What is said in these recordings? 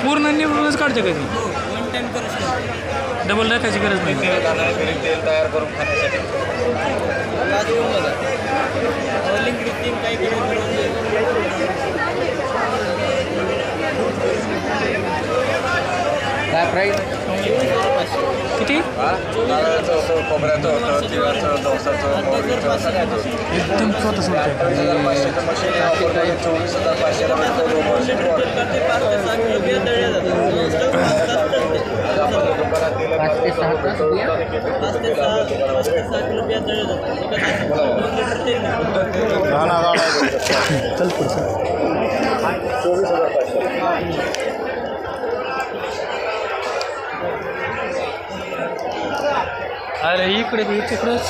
पूर्ण निवडूनच काढते कधी वन टाइम करू शकतो. डबल टाकायची गरज नाही. तेल तयार करून खाण्यासाठी आज येऊन बघा ऑइलिंग ग्रिपिंग काही काय प्राईस किती नारळाचं होतं, खोबऱ्याचं होतं, तिळाचं, जवसाचं, मोहरीचं सगळ्याचं एकदम स्वतः 5,500चं मशीन वापरलं 24,500ला भेटतं 2 वर्षाची वॉरंटी. आपण दुकानात गेलं 5 ते 6 चल पुढचं. 24,500. अरे इकडे बी तिकडंच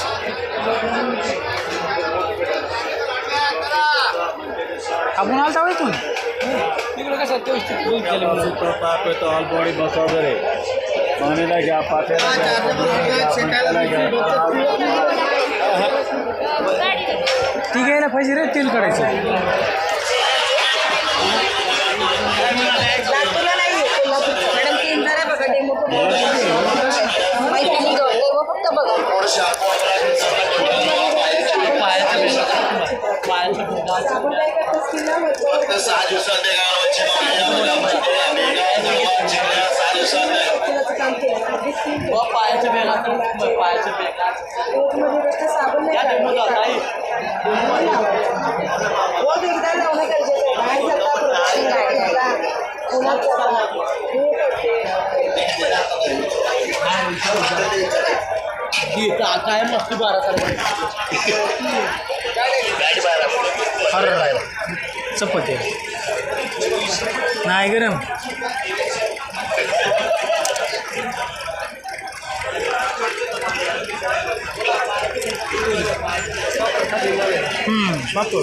आपण आलता होय तू तिकडे कसं ते पाप येतो ऑल बॉडी बस वगैरे पाणीला घ्या पात्याला ती घ्यायला पाहिजे रे तेल काढायचं. काय मस्ती 12 चपाती नाही गरम. पाहतो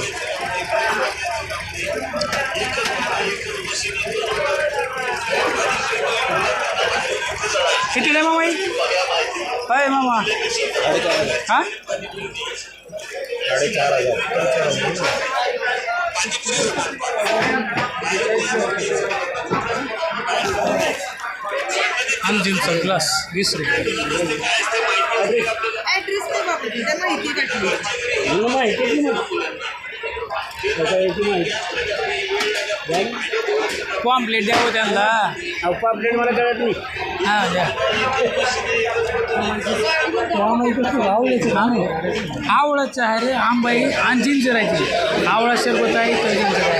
किती आहे मामा? काय मामा हा 4,500. अंजिमचा ग्लास 20 रुपये. ॲड्रेस नाही बाबा त्या माहिती टाकली. पॉम्पलेट द्यावं त्यांना. पॉम्पलेट मला कळत नाही. हां द्या. आवळाचं आहे रे आंबाई आणि जिंजर आहे ती. आवळा सरबत आहे तर जिंजर आहे.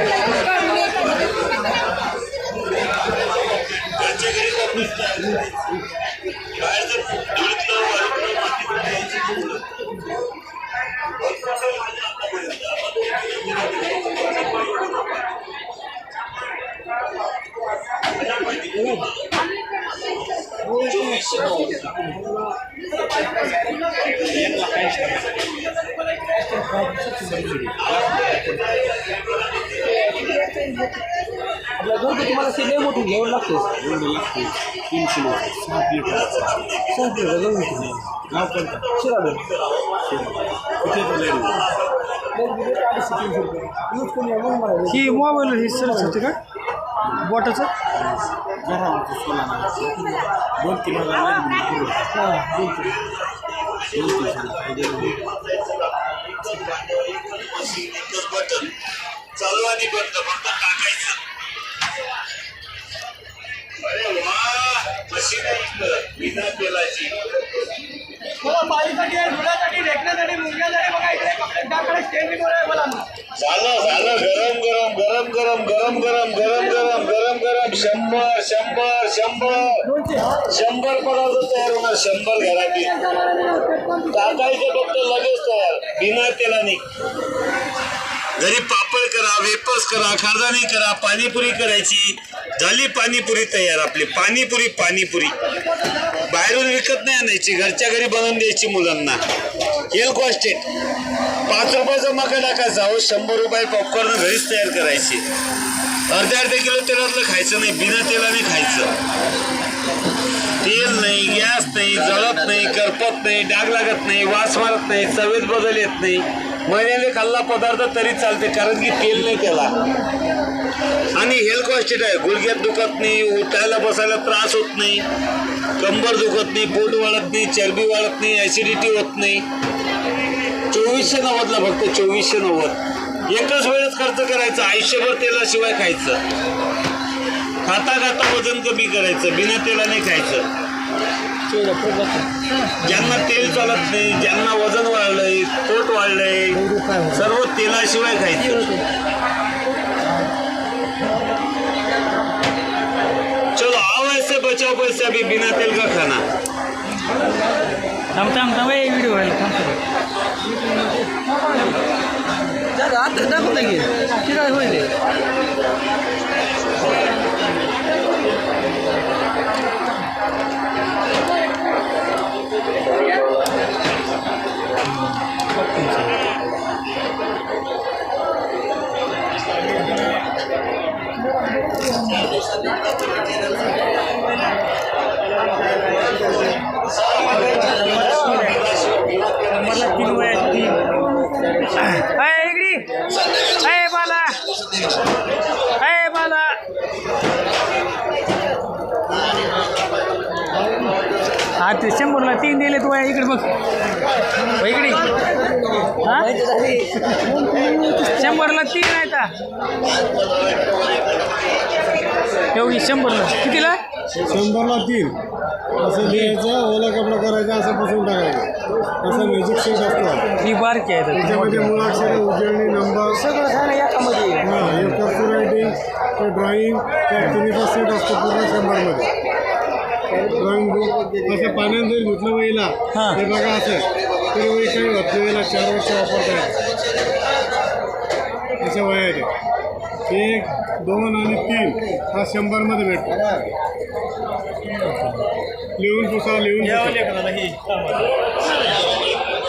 आपल्या घरचं तुम्हाला सिले मोठून घ्यावं लागते 3 किलो 7 लिटर 7 लिटर गहू नाव कोणतं शिराडून यूज करून मला ही मोबाईल ही सरच होते का बोटाचं? 2 किलो चालू आणि बंद फक्त टाकायचं. अरे वा मशीन आहे बिना तेलाची. पाणीसाठी धुण्यासाठी रेखण्यासाठी मुंग्यासाठी बघा इकडे कपडे स्टेंड मला झालं झालं गरम गरम गरम गरम गरम गरम गरम गरम गरम गरम 100 पदार्थ तयार होणार 100 घरातील टाकायचं फक्त लगेच तयार बिना तेलाने. घरी पापड करा वेपर्स करा खारदाणी करा पाणीपुरी करायची झाली पाणीपुरी तयार. आपली पाणीपुरी बाहेरून विकत नाही आणायची घरच्या घरी बनवून द्यायची मुलांना. हेल कॉस्टेड 5 रुपयाचा मका टाकायचा. 100 रुपये पॉपकॉर्न घरीच तयार करायची. अर्धा किलो तेलातलं खायचं नाही बिना तेलाने खायचं. तेल नाही गॅस नाही जळत नाही करपत नाही डाग लागत नाही वास मारत नाही चवेत बदल येत नाही महिन्याने खाल्ला पदार्थ तरी चालते, कारण की तेल नाही त्याला. आणि हेल्थ कॉस्टेट आहे. गुडघ्यात दुखत नाही, उठायला बसायला त्रास होत नाही, कंबर दुखत नाही, पोट वाढत नाही, चरबी वाढत नाही, ॲसिडिटी होत नाही. 2490 फक्त 2490. एकच वेळेस खर्च करायचा, आयुष्यभर तेलाशिवाय खायचं. खाता खाता वजन कमी करायचं, बिना तेलाने खायचं. ज्यांना तेल चालत नाही, ज्यांना वजन वाढलंय, पोट वाढलंय, सर्व तेलाशिवाय खायचं. चलो आओ ऐसे बचाओ पैसा भी बिना तेल का खाना. थांब व्हिडिओ आहे आता दाखवता की किती काय होईल बाला हा ते 100ला 3 दिले तू इकडे बघ इकडे. हा 100ला 3 आहे का एवढी 100ला कितीला 100ला 3 असं लिहायचं, ओला कपडा करायचा, असं पुसून टाकायचं. असं मॅजिक शीट असतं, ही बारकी आहे त्याच्यामध्ये मुळाक्षरे, उजळणी, नंबर सगळं झालं याच्यामध्ये. हां, हे कर्सर रायटिंग, ते ड्रॉईंग, त्या तिन्हीचा सेट असतो पूर्ण 100मध्ये. ड्रॉईंग बुक असं पाण्यात जरी धुतलं वहीला हां. ते बघा असं तरी वही काही होत वहीला 4 वर्ष वापरता येईल. अशा वह्या आहेत. 1, 2 आणि 3 हा 100मध्ये भेटतो. लिहून पुसा, लिहून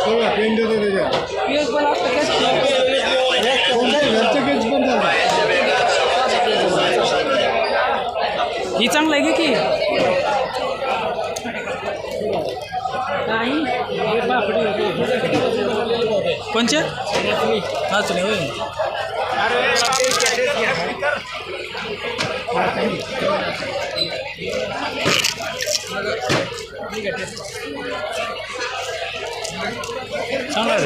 सगळं पेन देतो त्याच्यात. घरचं केस पण चालतं. ही चांगलं आहे की कोणचे हाच नाही होय. चांगला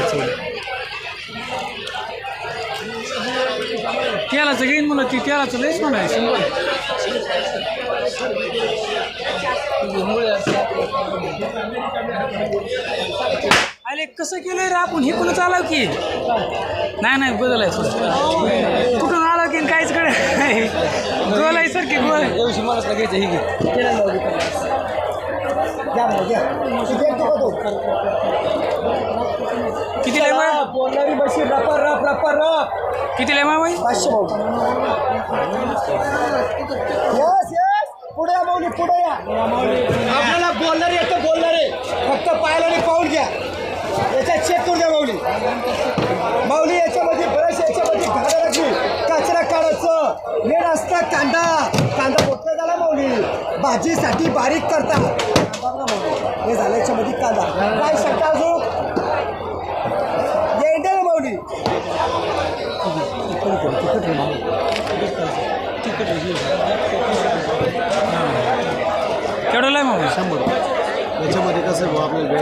तेलाचं घेईन म्हणून ती तेलाचं लयच म्हणायचं. अरे कसं केलंय रे आपण हे कोण चालव की नाही बदलायचं कुठून आलं की काहीच कडे गोलायसारखी गोल एवढी मला घ्यायचं ही किती लय मग बोलणारी बशी रपर रप रपर रप किती लय मामाई 500 भाऊ. यस यस पुढे या माऊली, पुढे या. आपल्याला बोलणारे येतं, बोलणारे फक्त पाहायला आणि पाहून घ्या. याच्यात चेक करून द्या माऊली. माऊली याच्यामध्ये ब्रश, याच्यामध्ये घाला लागली, कचरा काढायचं. मेन असतं कांदा. कांदा मोठा झाला माऊली, भाजीसाठी बारीक करता. हे झालं याच्यामध्ये कांदा. काय शकता अजून येईल ना माऊली. केवढं लय मामा 100 याच्यामध्ये कसं आहे भाऊ आपल्याला